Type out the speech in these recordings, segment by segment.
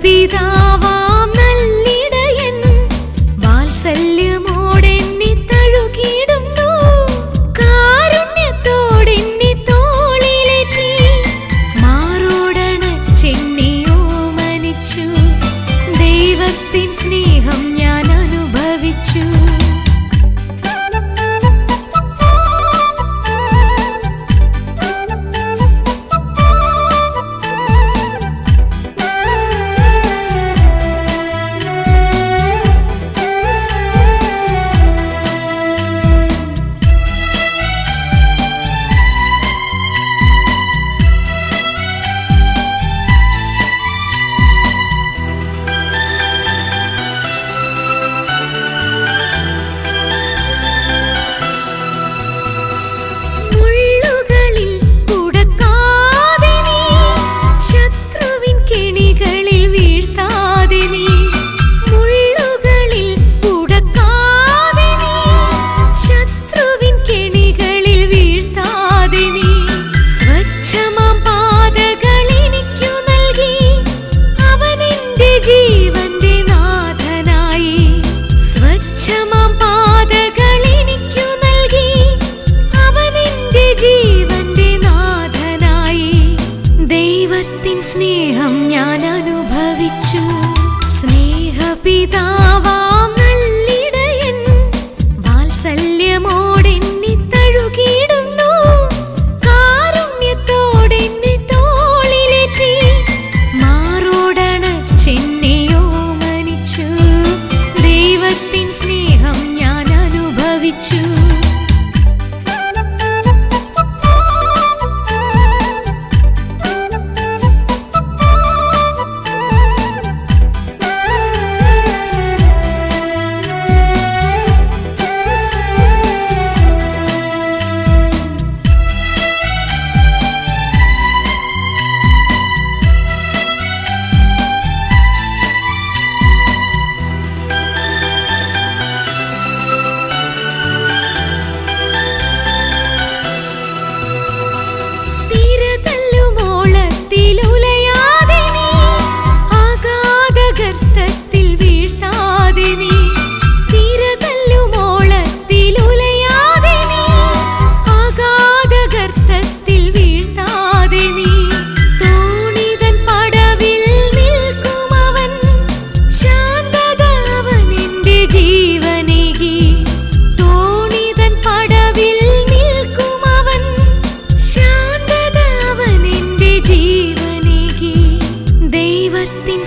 സ്നേഹപിതാവാം നല്ലിടയൻ വാത്സല്യമോടെന്നെ തഴുകിയിടുന്നു. കാരുണ്യത്തോടെന്നെ തോളിലേറ്റി മാറോടണച്ചെന്നെ ഓമനിച്ചു. ദൈവത്തിൻ സ്നേഹം ഞാൻ അനുഭവിച്ചു. സ്നേഹം ഞാൻ അനുഭവിച്ചു. സ്നേഹപിതാവാം നല്ലിടയൻ വാത്സല്യമോടെന്നെ തഴുകിയിടുന്നു. കാരുണ്യത്തോടെന്നെ തോളിലേറ്റി മാറോടണച്ചെന്നെ ഓമനിച്ചു. ദൈവത്തിൻ സ്നേഹം ഞാൻ അനുഭവിച്ചു.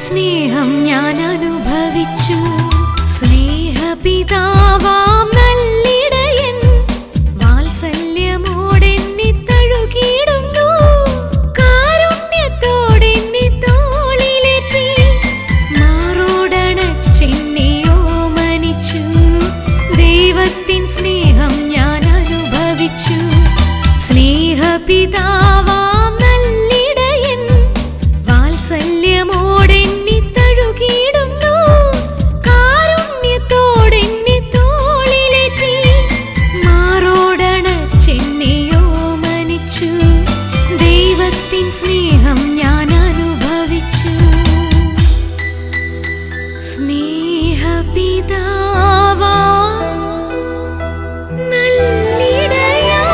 സ്നേഹം ഞാൻ അനുഭവിച്ചു. സ്നേഹപിതാവാം നല്ലിടയൻ വാത്സല്യമോടെന്നെ തഴുകിയിടുന്നു. കാരുണ്യത്തോടെന്നെ തോളിലേറ്റി മാറോടണച്ചെന്നെ ഓമനിച്ചു. ദൈവത്തിൻ സ്നേഹം ഞാൻ അനുഭവിച്ചു. സ്നേഹപിതാവാം നല്ലിടയൻ വാത്സല്യമോടെന്നെ തഴുകിയിടുന്നു. കാരുണ്യത്തോടെന്നെ തോളിലേറ്റി മാറോടണച്ചെന്നെ ഓമനിച്ചു. ദൈവത്തിൻ സ്നേഹം ഞാൻ അനുഭവിച്ചു. സ്നേഹപിതാവാം നല്ലിടയാ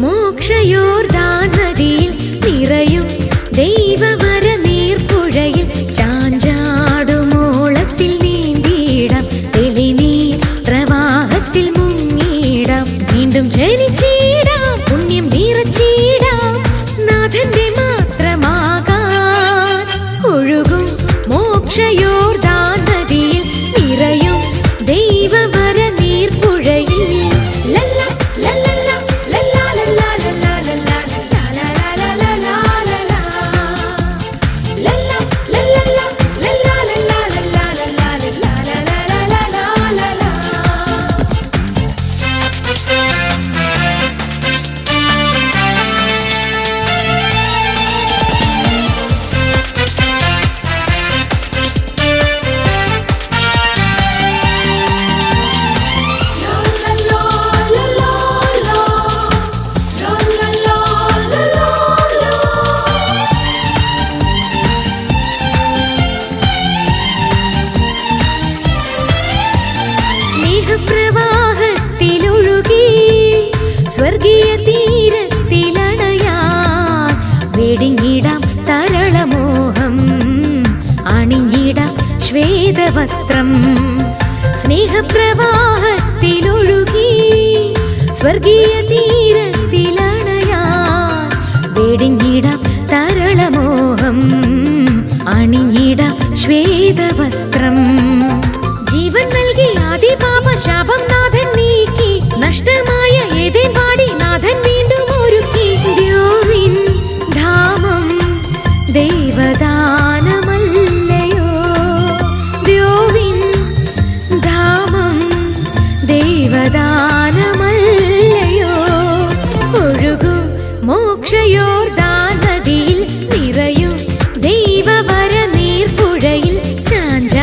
മോക്ഷയോർദാൻ നദിയിൽ നിറയും ദൈവവര നീർപ്പുഴയിൽ ചാഞ്ചാടുമോളത്തിൽ നീന്തിയിടാം, തെളിനീർ പ്രവാഹത്തിൽ മുങ്ങിയിടാം, വീണ്ടും ജനിച്ചിടാം, പുണ്യം നിറച്ചിടാം, നാഥന്റെ മാത്രമാകാൻ. ഒഴുകും മോക്ഷയോർദാൻ നദിയിൽ നിറയും ദൈവവര നീർപ്പുഴയിൽ പ്രവാഹത്തിലൊഴുകി സ്വർഗീയ തീരത്തിലണയാൻ വെടിഞ്ഞിടാം തരളമോഹം, അണിഞ്ഞിടാം ശ്വേതവസ്ത്രം. സ്നേഹപ്രവാഹത്തിലൊഴുകി സ്വർഗീയ തീരത്തിലണയാൻ വെടിഞ്ഞിടാം തരളമോഹം, അണിഞ്ഞിടാം ശ്വേതവസ്ത്രം. ജീവൻ നൽകി ആദിപാപ ശാപം നാഥൻ നീക്കി, നഷ്ടമായ ഏദേൻ പാടി നാഥൻ വീണ്ടും ഒരുക്കി. ദ്യോവിൻ ധാമം ദൈവദാനമല്ലയോ, ദ്യോവിൻ ധാമം ദൈവദാനമല്ലയോ. ഒഴുകും മോക്ഷയോർദാൻ നദിയിൽ നിറയും ദൈവവര നീർപ്പുഴയിൽ ചാഞ്ചാടുമോളത്തിൽ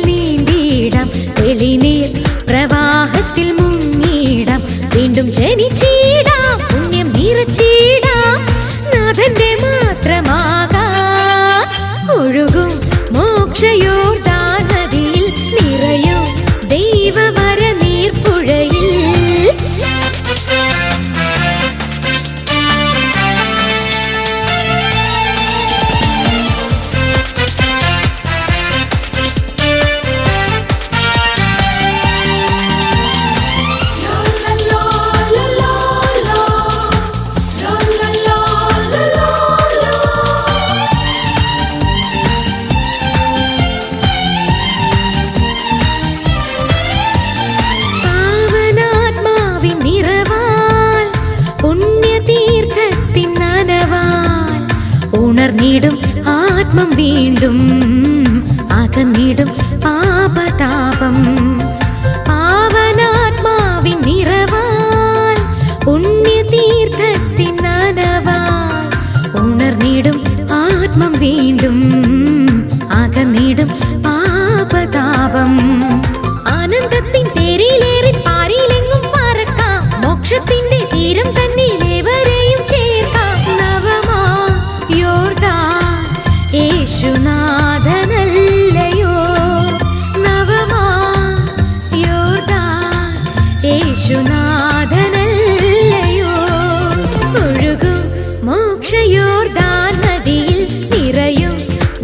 നീന്തിയിടാം, തെളിനീർ പ്രവാഹത്തിൽ മുങ്ങിയിടാം, വീണ്ടും ജനിച്ചിടാം, പുണ്യം നിറച്ചിടാം, നാഥന്റെ മാത്രമാകാം. ഒഴുകും മോക്ഷയോർദാൻ നദിയിൽ നിറയും ദൈവവര നീർപ്പുഴയിൽ ഉണർന്നിടും ആത്മം വീണ്ടും, അകന്നിടും പാപതാപം. പാവനാത്മാവിൻ നിറവാൽ പുണ്യതീർത്ഥത്തിൻ നനവാൽ ഉണർന്നിടും ആത്മം വീണ്ടും, അകന്നിടും പാപതാപം. ആനന്ദത്തിൻ തേരിലേറി പാരിലെങ്ങും പറക്കാം, മോക്ഷത്തിന്റെ തീരം തന്നിലേവരെയും ചേർക്കാം. നവമാ യോർദാൻ യേശുനാഥനല്ലയോ, നവമാ യോർദാൻ യേശുനാഥനല്ലയോ. ഒഴുകും മോക്ഷയോർദാൻ നദിയിൽ നിറയും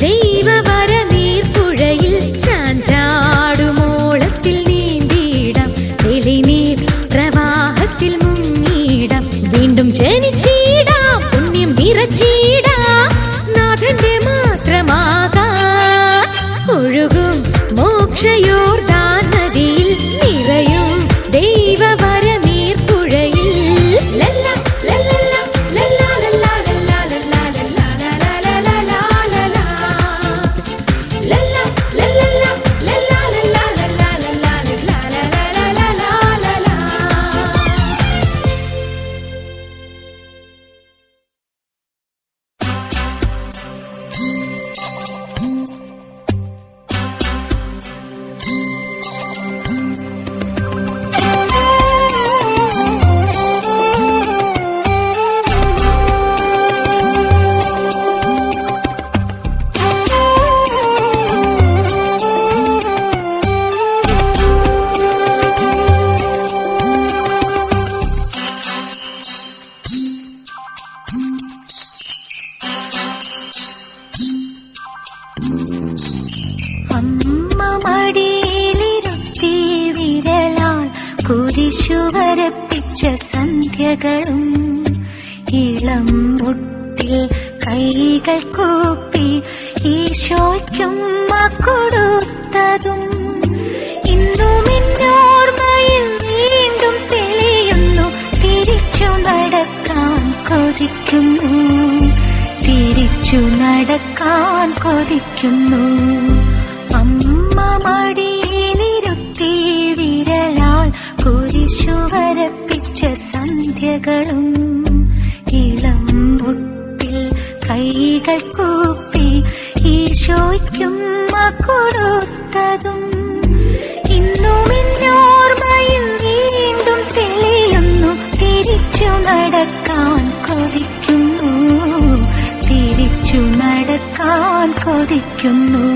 ദൈവവര നീർപ്പുഴയിൽ ചാഞ്ചാടും അമ്മ മടിയിലിരുത്തി വിരലാൽ കുരിശു വരപ്പിച്ച സന്ധ്യകളും ഇളം മുട്ടിൽ കൈകൾ കൂപ്പി ഈശോയ്ക്കുമ്മ കൊടുത്തതും ഇന്നും എന്നോർമ്മയിൽ വീണ്ടും തെളിയുന്നു. തിരിച്ചു നടക്കാൻ കൊതിക്കുന്നു, തിരിച്ചു നടക്കാൻ കൊതിക്കുന്നു. അമ്മ മടിയിലിരുത്തി വിരലാൽ കുരിശു വരപ്പിച്ച സന്ധ്യകളും ഇളം മുട്ടിൽ കൈകൾ കൂപ്പി ഈശോയ്ക്കുമ്മ കൊടുത്തതും ഇന്നും എന്നോർമ്മയിൽ വീണ്ടും തെളിയുന്നു. തിരിച്ചു നടക്കാൻ കൊതിക്കുന്നു, തിരിച്ചു നടക്കാൻ കൊതിക്കുന്നു.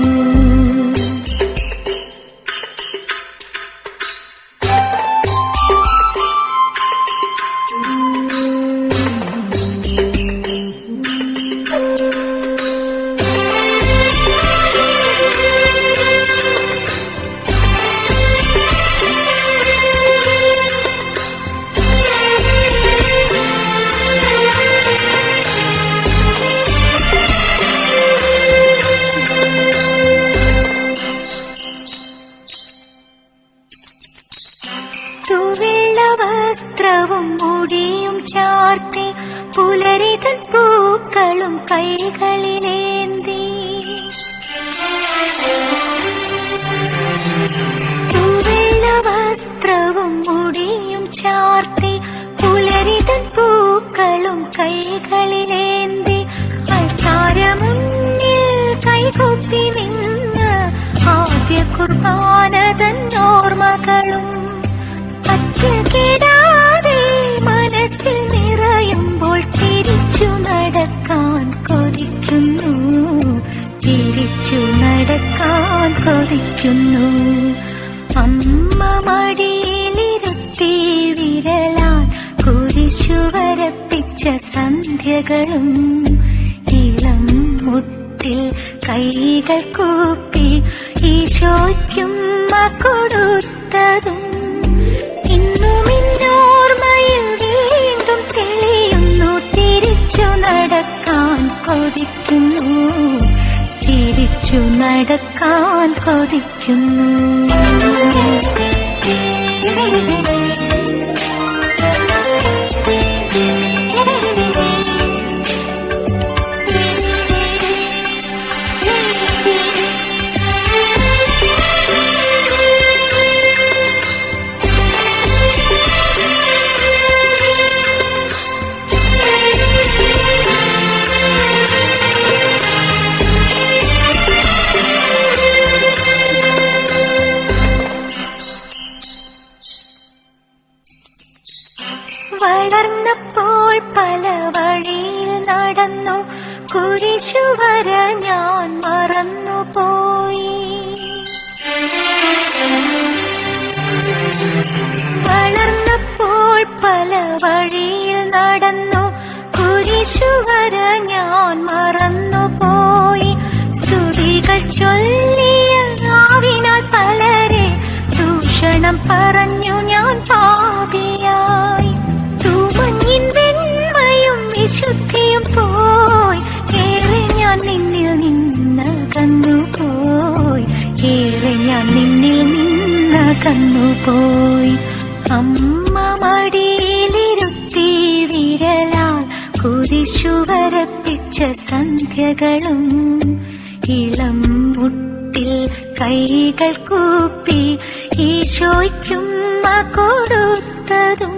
വസ്ത്രവും മുടിയും ചാർത്തി പുലരിതൻ പൂക്കളും കൈകളിലേന്തി തൂവെള്ള വസ്ത്രവും മുടിയും ചാർത്തി പുലരിതൻ പൂക്കളും കൈകളിലേന്തി അൽത്താരമുന്നിൽ കൈകൂപ്പി നിന്ന് ആദ്യ കുർബാന തൻ ഓർമ്മകളും പച്ചകിടാതെ മനസ്സിൽ നിറയുമ്പോൾ തിരിച്ചു നടക്കാൻ കൊതിക്കുന്നു, തിരിച്ചു നടക്കാൻ കൊതിക്കുന്നു. അമ്മ മടിയിലിരുത്തി വിരലാൽ കുരിശു വരപ്പിച്ച സന്ധ്യകളും ഇളം മുട്ടിൽ കൈകൾ കൂപ്പി ഈശോയ്ക്കുമ്മ കൊടുത്തതും ഇന്നും എന്നോർമ്മയിൽ വീണ്ടും തെളിയുന്നു. തിരിച്ചു നടക്കാൻ കൊതിക്കുന്നു, തിരിച്ചു നടക്കാൻ കൊതിക്കുന്നു. വളർന്നപ്പോൾ പല വഴിയിൽ നടന്നു, കുരിശു വര ഞാൻ മറന്നുപോയി. വളർന്നപ്പോൾ പല വഴിയിൽ നടന്നു, കുരിശു വര ഞാൻ മറന്നുപോയി. സ്തുതികൾ ചൊല്ലിയ നാവിനാൽ പലരെ ദൂഷണം പറഞ്ഞു ഞാൻ പാപിയായി. തൂമഞ്ഞിൻ വെണ്മയും വിശുദ്ധിയും പോയി, ഏറെ ഞാൻ നിന്നിൽ നിന്നകന്നുപോയി, ഏറെ ഞാൻ നിന്നിൽ നിന്നകന്നുപോയി. അമ്മ മടിയിലിരുത്തി വിരലാൽ കുരിശു വരപ്പിച്ച സന്ധ്യകളും ഇളം മുട്ടിൽ കൈകൾ കൂപ്പി ഈശോയ്ക്കുമ്മ കൊടുത്തതും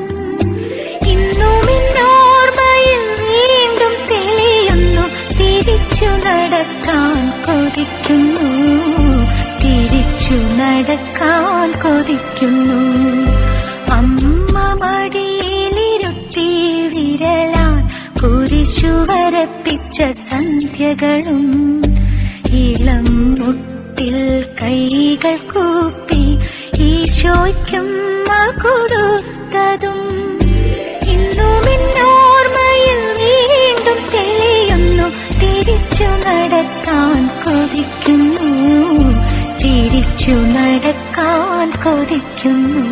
ഇന്നും എന്നോർമ്മയിൽ വീണ്ടും തെളിയുന്നു. തിരിച്ചു നടക്കാൻ കൊതിക്കുന്നു, തിരിച്ചു നടക്കാൻ കൊതിക്കുന്നു. അമ്മ മടിയിലിരുത്തി വിരലാൽ കുരിശു വരപ്പിച്ച സന്ധ്യകളും ഇളം മുട്ടിൽ കൈകൾ കൂപ്പി ഈശോയ്ക്കുമ്മ കൊടുത്തതും ഇന്നും എന്നോർമ്മയിൽ വീണ്ടും തെളിയുന്നു. തിരിച്ചു നടക്കാൻ കൊതിക്കുന്നു, ഒന്നിച്ചു നടക്കാൻ കൊതിക്കുന്നു.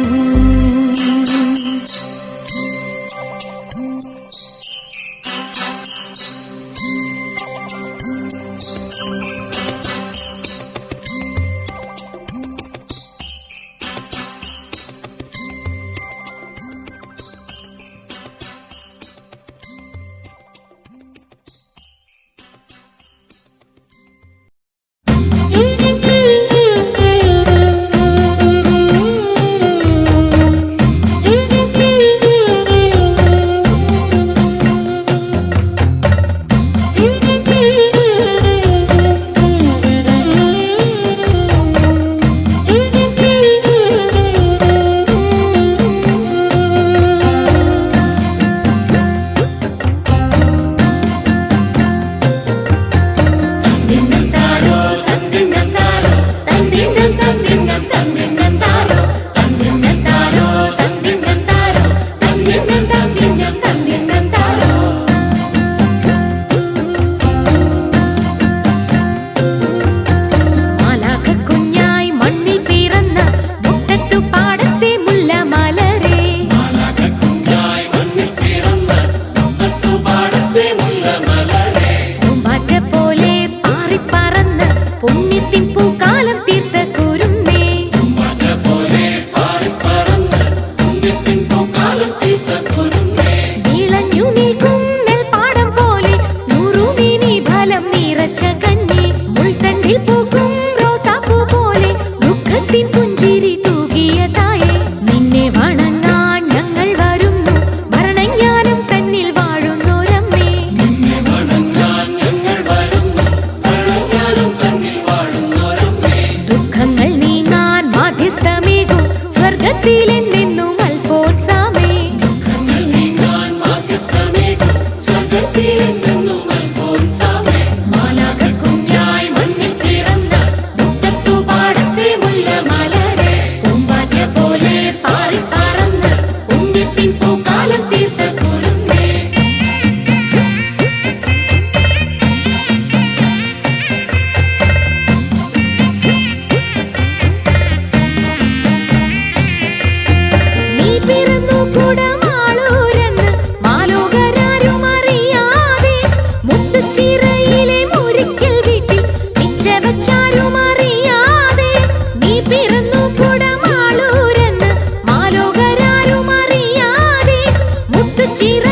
ചിറ